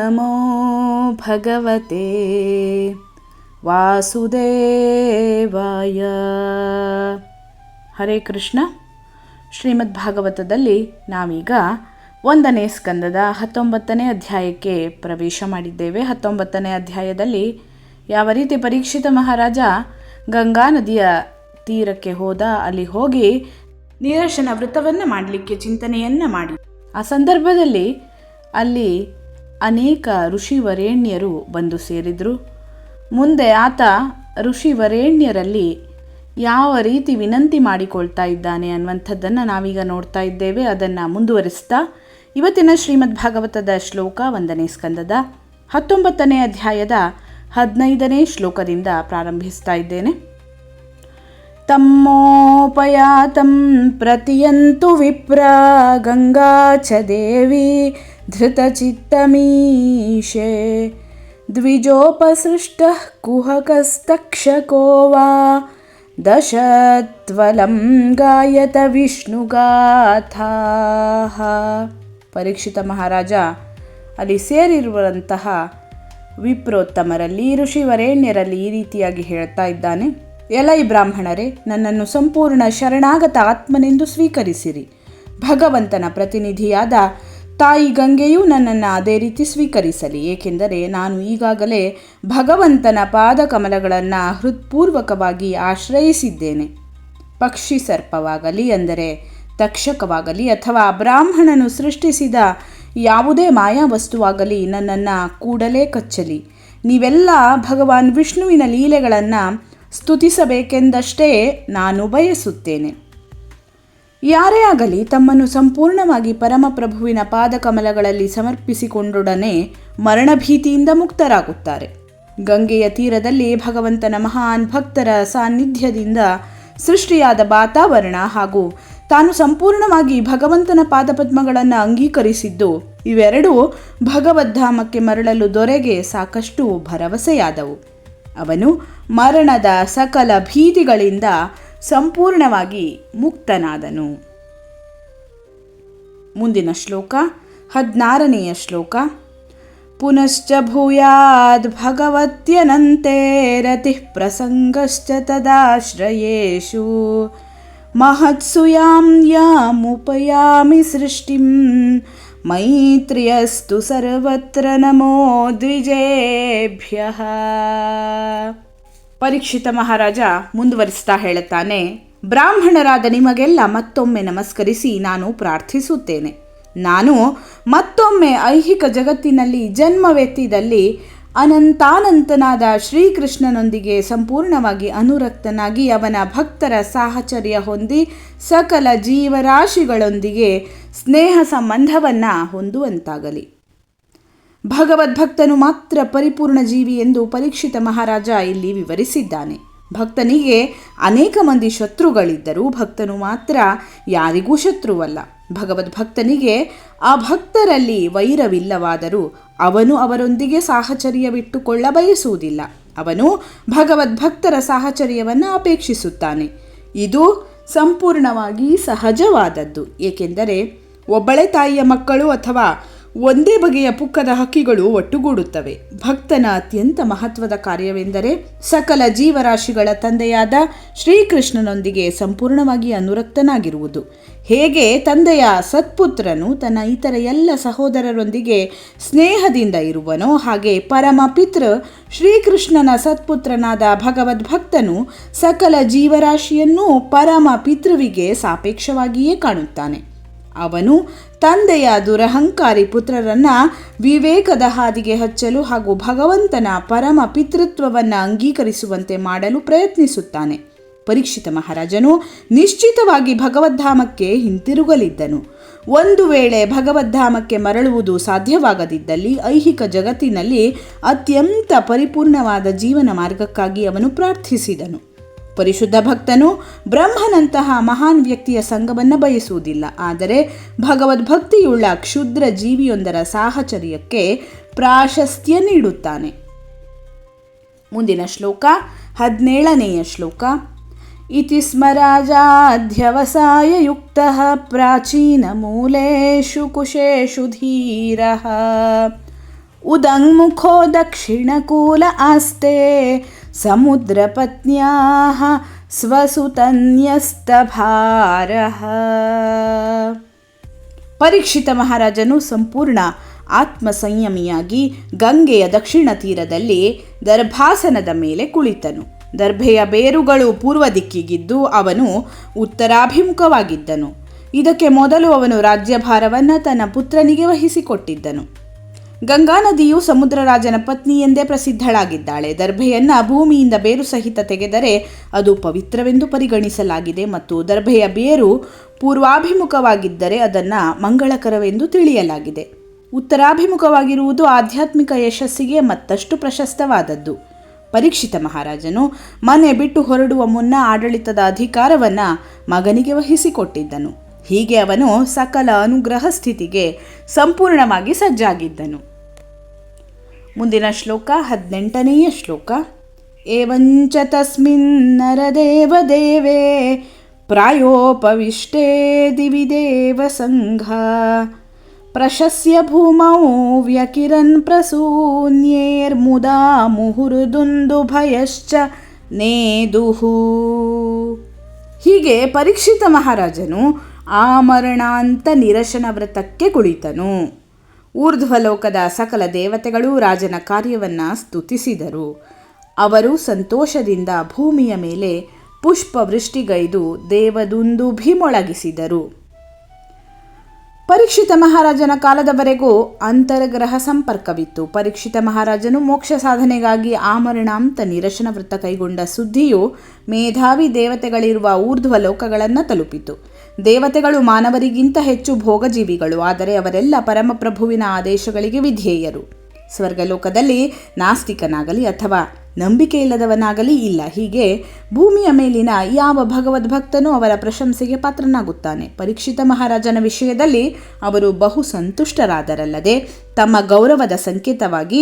ನಮೋ ಭಗವತೆ ವಾಸುದೇವಾಯ. ಹರೇ ಕೃಷ್ಣ. ಶ್ರೀಮದ್ ಭಾಗವತದಲ್ಲಿ ನಾವೀಗ 1ನೇ ಸ್ಕಂದದ 19ನೇ ಅಧ್ಯಾಯಕ್ಕೆ ಪ್ರವೇಶ ಮಾಡಿದ್ದೇವೆ. 19ನೇ ಅಧ್ಯಾಯದಲ್ಲಿ ಯಾವ ರೀತಿ ಪರೀಕ್ಷಿತ ಮಹಾರಾಜ ಗಂಗಾ ನದಿಯ ತೀರಕ್ಕೆ ಹೋದ, ಅಲ್ಲಿ ಹೋಗಿ ನೀರಶನ ವ್ರತವನ್ನು ಮಾಡಲಿಕ್ಕೆ ಚಿಂತನೆಯನ್ನು ಮಾಡಿ, ಆ ಸಂದರ್ಭದಲ್ಲಿ ಅಲ್ಲಿ ಅನೇಕ ಋಷಿವರೇಣ್ಯರು ಬಂದು ಸೇರಿದರು. ಮುಂದೆ ಆತ ಋಷಿವರೇಣ್ಯರಲ್ಲಿ ಯಾವ ರೀತಿ ವಿನಂತಿ ಮಾಡಿಕೊಳ್ತಾ ಇದ್ದಾನೆ ಅನ್ನುವಂಥದ್ದನ್ನು ನಾವೀಗ ನೋಡ್ತಾ ಇದ್ದೇವೆ. ಅದನ್ನು ಮುಂದುವರಿಸ್ತಾ ಇವತ್ತಿನ ಶ್ರೀಮದ್ ಭಾಗವತದ ಶ್ಲೋಕ 1ನೇ ಸ್ಕಂದದ 19ನೇ ಅಧ್ಯಾಯದ 15ನೇ ಶ್ಲೋಕದಿಂದ ಪ್ರಾರಂಭಿಸ್ತಾ ಇದ್ದೇನೆ. ತಮ್ಮೋಪಯಾತಂ ಪ್ರತಿಯಂತು ವಿಪ್ರ ಗಂಗಾ ಚ ದೇವಿ ಧೃತಚಿತ್ತಮೀಶೆ ದ್ವಿಜೋಪಸೃಷ್ಟಃ ಕುಹಕಸ್ತಕ್ಷಕೋ ವಾ ದಶತ್ವಲಂ ಗಾಯತ ವಿಷ್ಣುಗಾಥಾಃ. ಪರೀಕ್ಷಿತ ಮಹಾರಾಜ ಅಲ್ಲಿ ಸೇರಿರುವಂತಹ ವಿಪ್ರೋತ್ತಮರಲ್ಲಿ, ಋಷಿವರೇಣ್ಯರಲ್ಲಿ ಈ ರೀತಿಯಾಗಿ ಹೇಳ್ತಾ ಇದ್ದಾನೆ. ಎಲೈ ಬ್ರಾಹ್ಮಣರೇ, ನನ್ನನ್ನು ಸಂಪೂರ್ಣ ಶರಣಾಗತ ಆತ್ಮನೆಂದು ಸ್ವೀಕರಿಸಿರಿ. ಭಗವಂತನ ಪ್ರತಿನಿಧಿಯಾದ ತಾಯಿ ಗಂಗೆಯೂ ನನ್ನನ್ನು ಅದೇ ರೀತಿ ಸ್ವೀಕರಿಸಲಿ. ಏಕೆಂದರೆ ನಾನು ಈಗಾಗಲೇ ಭಗವಂತನ ಪಾದಕಮಲಗಳನ್ನು ಹೃತ್ಪೂರ್ವಕವಾಗಿ ಆಶ್ರಯಿಸಿದ್ದೇನೆ. ಪಕ್ಷಿ ಸರ್ಪವಾಗಲಿ, ಅಂದರೆ ತಕ್ಷಕವಾಗಲಿ, ಅಥವಾ ಬ್ರಾಹ್ಮಣನು ಸೃಷ್ಟಿಸಿದ ಯಾವುದೇ ಮಾಯಾ ವಸ್ತುವಾಗಲಿ ನನ್ನನ್ನು ಕೂಡಲೇ ಕಚ್ಚಲಿ. ನೀವೆಲ್ಲ ಭಗವಾನ್ ವಿಷ್ಣುವಿನ ಲೀಲೆಗಳನ್ನು ಸ್ತುತಿಸಬೇಕೆಂದಷ್ಟೇ ನಾನು ಬಯಸುತ್ತೇನೆ. ಯಾರೇ ಆಗಲಿ ತಮ್ಮನ್ನು ಸಂಪೂರ್ಣವಾಗಿ ಪರಮಪ್ರಭುವಿನ ಪಾದಕಮಲಗಳಲ್ಲಿ ಸಮರ್ಪಿಸಿಕೊಂಡೊಡನೆ ಮರಣಭೀತಿಯಿಂದ ಮುಕ್ತರಾಗುತ್ತಾರೆ. ಗಂಗೆಯ ತೀರದಲ್ಲಿ ಭಗವಂತನ ಮಹಾನ್ ಭಕ್ತರ ಸಾನ್ನಿಧ್ಯದಿಂದ ಸೃಷ್ಟಿಯಾದ ವಾತಾವರಣ ಹಾಗೂ ತಾನು ಸಂಪೂರ್ಣವಾಗಿ ಭಗವಂತನ ಪಾದಪದ್ಮಗಳನ್ನು ಅಂಗೀಕರಿಸಿದ್ದು, ಇವೆರಡೂ ಭಗವದ್ಧಾಮಕ್ಕೆ ಮರಳಲು ದೊರೆಗೆ ಸಾಕಷ್ಟು ಭರವಸೆಯಾದವು. ಅವನು ಮರಣದ ಸಕಲ ಭೀತಿಗಳಿಂದ ಸಂಪೂರ್ಣವಾಗಿ ಮುಕ್ತನಾದನು. ಮುಂದಿನ ಶ್ಲೋಕ 16ನೇಯ ಶ್ಲೋಕ. ಪುನಶ್ಚ ಭೂಯಾದ್ ಭಗವತ್ಯನಂತೆ ರತಿಃ ಪ್ರಸಂಗಶ್ಚ ತದಾಶ್ರಯೇಷು ಮಹತ್ಸು ಯಾಂ ಯಾಮುಪಯಾಮಿ ಸೃಷ್ಟಿಂ ಮೈತ್ರಿಯಸ್ತು ಸರ್ವತ್ರ ನಮೋ ದ್ವಿಜೇಭ್ಯಃ. ಪರೀಕ್ಷಿತ ಮಹಾರಾಜ ಮುಂದುವರಿಸ್ತಾ ಹೇಳುತ್ತಾನೆ, ಬ್ರಾಹ್ಮಣರಾದ ನಿಮಗೆಲ್ಲ ಮತ್ತೊಮ್ಮೆ ನಮಸ್ಕರಿಸಿ ನಾನು ಪ್ರಾರ್ಥಿಸುತ್ತೇನೆ. ನಾನು ಮತ್ತೊಮ್ಮೆ ಐಹಿಕ ಜಗತ್ತಿನಲ್ಲಿ ಜನ್ಮವೆತ್ತಿದಲ್ಲಿ ಅನಂತಾನಂತನಾದ ಶ್ರೀಕೃಷ್ಣನೊಂದಿಗೆ ಸಂಪೂರ್ಣವಾಗಿ ಅನುರಕ್ತನಾಗಿ ಅವನ ಭಕ್ತರ ಸಾಹಚರ್ಯ ಹೊಂದಿ ಸಕಲ ಜೀವರಾಶಿಗಳೊಂದಿಗೆ ಸ್ನೇಹ ಸಂಬಂಧವನ್ನು ಹೊಂದುವಂತಾಗಲಿ. ಭಗವದ್ಭಕ್ತನು ಮಾತ್ರ ಪರಿಪೂರ್ಣ ಜೀವಿ ಎಂದು ಪರೀಕ್ಷಿತ ಮಹಾರಾಜ ಇಲ್ಲಿ ವಿವರಿಸಿದ್ದಾನೆ. ಭಕ್ತನಿಗೆ ಅನೇಕ ಮಂದಿ ಶತ್ರುಗಳಿದ್ದರೂ ಭಕ್ತನು ಮಾತ್ರ ಯಾರಿಗೂ ಶತ್ರುವಲ್ಲ. ಭಗವದ್ಭಕ್ತನಿಗೆ ಆ ಭಕ್ತರಲ್ಲಿ ವೈರವಿಲ್ಲವಾದರೂ ಅವನು ಅವರೊಂದಿಗೆ ಸಾಹಚರ್ಯವಿಟ್ಟುಕೊಳ್ಳ ಬಯಸುವುದಿಲ್ಲ. ಅವನು ಭಗವದ್ಭಕ್ತರ ಸಾಹಚರ್ಯವನ್ನು ಅಪೇಕ್ಷಿಸುತ್ತಾನೆ. ಇದು ಸಂಪೂರ್ಣವಾಗಿ ಸಹಜವಾದದ್ದು. ಏಕೆಂದರೆ ಒಬ್ಬಳೇ ತಾಯಿಯ ಮಕ್ಕಳು ಅಥವಾ ಒಂದೇ ಬಗೆಯ ಪುಕ್ಕದ ಹಕ್ಕಿಗಳು ಒಟ್ಟುಗೂಡುತ್ತವೆ. ಭಕ್ತನ ಅತ್ಯಂತ ಮಹತ್ವದ ಕಾರ್ಯವೆಂದರೆ ಸಕಲ ಜೀವರಾಶಿಗಳ ತಂದೆಯಾದ ಶ್ರೀಕೃಷ್ಣನೊಂದಿಗೆ ಸಂಪೂರ್ಣವಾಗಿ ಅನುರಕ್ತನಾಗಿರುವುದು. ಹೇಗೆ ತಂದೆಯ ಸತ್ಪುತ್ರನು ತನ್ನ ಇತರ ಎಲ್ಲ ಸಹೋದರರೊಂದಿಗೆ ಸ್ನೇಹದಿಂದ ಇರುವನೋ, ಹಾಗೆ ಪರಮ ಪಿತೃ ಶ್ರೀಕೃಷ್ಣನ ಸತ್ಪುತ್ರನಾದ ಭಗವದ್ಭಕ್ತನು ಸಕಲ ಜೀವರಾಶಿಯನ್ನೂ ಪರಮ ಪಿತೃವಿಗೆ ಸಾಪೇಕ್ಷವಾಗಿಯೇ ಕಾಣುತ್ತಾನೆ. ಅವನು ತಂದೆಯ ದುರಹಂಕಾರಿ ಪುತ್ರರನ್ನು ವಿವೇಕದ ಹಾದಿಗೆ ಹಚ್ಚಲು ಹಾಗೂ ಭಗವಂತನ ಪರಮ ಪಿತೃತ್ವವನ್ನು ಅಂಗೀಕರಿಸುವಂತೆ ಮಾಡಲು ಪ್ರಯತ್ನಿಸುತ್ತಾನೆ. ಪರೀಕ್ಷಿತ ಮಹಾರಾಜನು ನಿಶ್ಚಿತವಾಗಿ ಭಗವದ್ಧಾಮಕ್ಕೆ ಹಿಂತಿರುಗಲಿದ್ದನು. ಒಂದು ವೇಳೆ ಭಗವದ್ಧಾಮಕ್ಕೆ ಮರಳುವುದು ಸಾಧ್ಯವಾಗದಿದ್ದಲ್ಲಿ ಐಹಿಕ ಜಗತ್ತಿನಲ್ಲಿ ಅತ್ಯಂತ ಪರಿಪೂರ್ಣವಾದ ಜೀವನ ಮಾರ್ಗಕ್ಕಾಗಿ ಅವನು ಪ್ರಾರ್ಥಿಸಿದನು. ಪರಿಶುದ್ಧ ಭಕ್ತನು ಬ್ರಹ್ಮನಂತಹ ಮಹಾನ್ ವ್ಯಕ್ತಿಯ ಸಂಘವನ್ನು ಬಯಸುವುದಿಲ್ಲ, ಆದರೆ ಭಗವದ್ಭಕ್ತಿಯುಳ್ಳ ಕ್ಷುದ್ರ ಜೀವಿಯೊಂದರ ಸಾಹಚರ್ಯಕ್ಕೆ ಪ್ರಾಶಸ್ತ್ಯ ನೀಡುತ್ತಾನೆ. ಮುಂದಿನ ಶ್ಲೋಕ 17ನೇಯ ಶ್ಲೋಕ. ಇತಿ ಸ್ಮ ರಾಜಾಧ್ಯವಸಾಯಯುಕ್ತಃ ಪ್ರಾಚೀನ ಮೂಲೇಷು ಕುಶೇಷು ಧೀರಃ ಉದಂಗ್ಮುಖೋ ದಕ್ಷಿಣಕೂಲ ಆಸ್ತೆ ಸಮುದ್ರಪತ್ನ್ಯಾಃ ಸ್ವಸುತನ್ಯಸ್ತಭಾರಃ. ಪರೀಕ್ಷಿತ ಮಹಾರಾಜನು ಸಂಪೂರ್ಣ ಆತ್ಮ ಸಂಯಮಿಯಾಗಿ ಗಂಗೆಯ ದಕ್ಷಿಣ ತೀರದಲ್ಲಿ ದರ್ಭಾಸನದ ಮೇಲೆ ಕುಳಿತನು. ದರ್ಭೆಯ ಬೇರುಗಳು ಪೂರ್ವ ದಿಕ್ಕಿಗಿದ್ದು ಅವನು ಉತ್ತರಾಭಿಮುಖವಾಗಿದ್ದನು. ಇದಕ್ಕೆ ಮೊದಲು ಅವನು ರಾಜ್ಯಭಾರವನ್ನು ತನ್ನ ಪುತ್ರನಿಗೆ ವಹಿಸಿಕೊಟ್ಟಿದ್ದನು. ಗಂಗಾ ನದಿಯು ಸಮುದ್ರರಾಜನ ಪತ್ನಿ ಎಂದೇ ಪ್ರಸಿದ್ಧಳಾಗಿದ್ದಾಳೆ. ದರ್ಭೆಯನ್ನು ಭೂಮಿಯಿಂದ ಬೇರು ಸಹಿತ ತೆಗೆದರೆ ಅದು ಪವಿತ್ರವೆಂದು ಪರಿಗಣಿಸಲಾಗಿದೆ ಮತ್ತು ದರ್ಭೆಯ ಬೇರು ಪೂರ್ವಾಭಿಮುಖವಾಗಿದ್ದರೆ ಅದನ್ನು ಮಂಗಳಕರವೆಂದು ತಿಳಿಯಲಾಗಿದೆ. ಉತ್ತರಾಭಿಮುಖವಾಗಿರುವುದು ಆಧ್ಯಾತ್ಮಿಕ ಯಶಸ್ಸಿಗೆ ಮತ್ತಷ್ಟು ಪ್ರಶಸ್ತವಾದದ್ದು. ಪರೀಕ್ಷಿತ ಮಹಾರಾಜನು ಮನೆ ಬಿಟ್ಟು ಹೊರಡುವ ಮುನ್ನ ಆಡಳಿತದ ಅಧಿಕಾರವನ್ನು ಮಗನಿಗೆ ವಹಿಸಿಕೊಟ್ಟಿದ್ದನು. ಹೀಗೆ ಅವನು ಸಕಲ ಅನುಗ್ರಹ ಸ್ಥಿತಿಗೆ ಸಂಪೂರ್ಣವಾಗಿ ಸಜ್ಜಾಗಿದ್ದನು. ಮುಂದಿನ ಶ್ಲೋಕ 18ನೇ ಶ್ಲೋಕ. ಏವಂಚ ತಸ್ಮಿನ್ ನರದೇವ ದೇವೇ ಪ್ರಾಯೋಪವಿಷ್ಟೇ ದಿವಿ ದೇವ ಸಂಘ ಪ್ರಶಸ್ಯ ಭೂಮೌ ವ್ಯಕಿರನ್ ಪ್ರಸೂನ್ಯೇರ್ಮುದಾ ಮುಹುರ್ದುಂದುಭಯಶ್ಚ ನೇದುಹು. ಹೀಗೆ ಪರೀಕ್ಷಿತ ಮಹಾರಾಜನು ಆಮರಣಾಂತ ನಿರಶನ ವ್ರತಕ್ಕೆ ಕುಳಿತನು. ಊರ್ಧ್ವಲೋಕದ ಸಕಲ ದೇವತೆಗಳು ರಾಜನ ಕಾರ್ಯವನ್ನು ಸ್ತುತಿಸಿದರು. ಅವರು ಸಂತೋಷದಿಂದ ಭೂಮಿಯ ಮೇಲೆ ಪುಷ್ಪವೃಷ್ಟಿಗೈದು ದೇವದುಂದುಭಿ ಮೊಳಗಿಸಿದರು. ಪರೀಕ್ಷಿತ ಮಹಾರಾಜನ ಕಾಲದವರೆಗೂ ಅಂತರ್ಗ್ರಹ ಸಂಪರ್ಕವಿತ್ತು. ಪರೀಕ್ಷಿತ ಮಹಾರಾಜನು ಮೋಕ್ಷ ಸಾಧನೆಗಾಗಿ ಆಮರಣಾಂತ ನಿರಶನ ವ್ರತ ಕೈಗೊಂಡ ಸುದ್ದಿಯು ಮೇಧಾವಿ ದೇವತೆಗಳಿರುವ ಊರ್ಧ್ವ ಲೋಕಗಳನ್ನು ತಲುಪಿತು. ದೇವತೆಗಳು ಮಾನವರಿಗಿಂತ ಹೆಚ್ಚು ಭೋಗಜೀವಿಗಳು, ಆದರೆ ಅವರೆಲ್ಲ ಪರಮಪ್ರಭುವಿನ ಆದೇಶಗಳಿಗೆ ವಿಧೇಯರು. ಸ್ವರ್ಗಲೋಕದಲ್ಲಿ ನಾಸ್ತಿಕನಾಗಲಿ ಅಥವಾ ನಂಬಿಕೆ ಇಲ್ಲದವನಾಗಲಿ ಇಲ್ಲ. ಹೀಗೆ ಭೂಮಿಯ ಮೇಲಿನ ಯಾವ ಭಗವದ್ಭಕ್ತನೂ ಅವರ ಪ್ರಶಂಸೆಗೆ ಪಾತ್ರನಾಗುತ್ತಾನೆ. ಪರೀಕ್ಷಿತ ಮಹಾರಾಜನ ವಿಷಯದಲ್ಲಿ ಅವರು ಬಹು ಸಂತುಷ್ಟರಾದರಲ್ಲದೆ ತಮ್ಮ ಗೌರವದ ಸಂಕೇತವಾಗಿ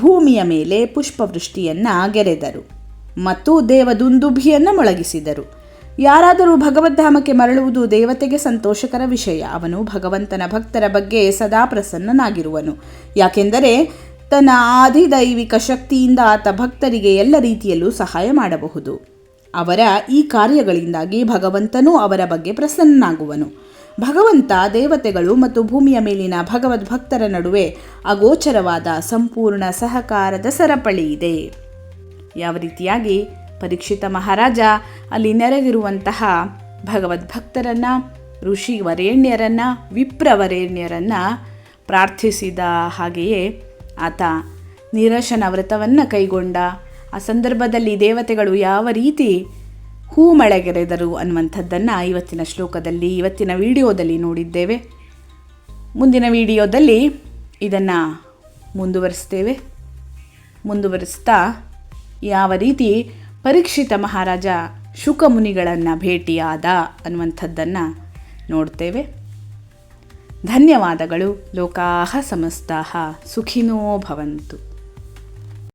ಭೂಮಿಯ ಮೇಲೆ ಪುಷ್ಪವೃಷ್ಟಿಯನ್ನು ಗೆರೆದರು ಮತ್ತು ದೇವದುಂದುಭಿಯನ್ನು ಮೊಳಗಿಸಿದರು. ಯಾರಾದರೂ ಭಗವದ್ಧಾಮಕ್ಕೆ ಮರಳುವುದು ದೇವತೆಗೆ ಸಂತೋಷಕರ ವಿಷಯ. ಅವನು ಭಗವಂತನ ಭಕ್ತರ ಬಗ್ಗೆ ಸದಾ ಪ್ರಸನ್ನನಾಗಿರುವನು. ಯಾಕೆಂದರೆ ತನ್ನ ಆದಿದೈವಿಕ ಶಕ್ತಿಯಿಂದ ಆತ ಭಕ್ತರಿಗೆ ಎಲ್ಲ ರೀತಿಯಲ್ಲೂ ಸಹಾಯ ಮಾಡಬಹುದು. ಅವರ ಈ ಕಾರ್ಯಗಳಿಂದಾಗಿ ಭಗವಂತನೂ ಅವರ ಬಗ್ಗೆ ಪ್ರಸನ್ನನಾಗುವನು. ಭಗವಂತ, ದೇವತೆಗಳು ಮತ್ತು ಭೂಮಿಯ ಮೇಲಿನ ಭಗವದ್ಭಕ್ತರ ನಡುವೆ ಅಗೋಚರವಾದ ಸಂಪೂರ್ಣ ಸಹಕಾರದ ಸರಪಳಿ ಇದೆ. ಯಾವ ರೀತಿಯಾಗಿ ಪರೀಕ್ಷಿತ ಮಹಾರಾಜ ಅಲ್ಲಿ ನೆರೆದಿರುವಂತಹ ಭಗವದ್ಭಕ್ತರನ್ನು, ಋಷಿವರೇಣ್ಯರನ್ನು, ವಿಪ್ರವರೇಣ್ಯರನ್ನು ಪ್ರಾರ್ಥಿಸಿದ. ಹಾಗೆಯೇ ಆತ ನಿರಶನ ವ್ರತವನ್ನು ಕೈಗೊಂಡ. ಆ ಸಂದರ್ಭದಲ್ಲಿ ದೇವತೆಗಳು ಯಾವ ರೀತಿ ಹೂಮಳೆಗೆರೆದರು ಅನ್ನುವಂಥದ್ದನ್ನು ಇವತ್ತಿನ ಶ್ಲೋಕದಲ್ಲಿ, ಇವತ್ತಿನ ವಿಡಿಯೋದಲ್ಲಿ ನೋಡಿದ್ದೇವೆ. ಮುಂದಿನ ವಿಡಿಯೋದಲ್ಲಿ ಇದನ್ನು ಮುಂದುವರಿಸ್ತಾ ಯಾವ ರೀತಿ ಪರೀಕ್ಷಿತ ಮಹಾರಾಜ ಶುಕಮುನಿಗಳನ್ನು ಭೇಟಿಯಾದ ಅನ್ನುವಂಥದ್ದನ್ನು ನೋಡ್ತೇವೆ. ಧನ್ಯವಾದಗಳು. ಲೋಕಾಃ ಸಮಸ್ತಾಃ ಸುಖಿನೋ ಭವಂತು.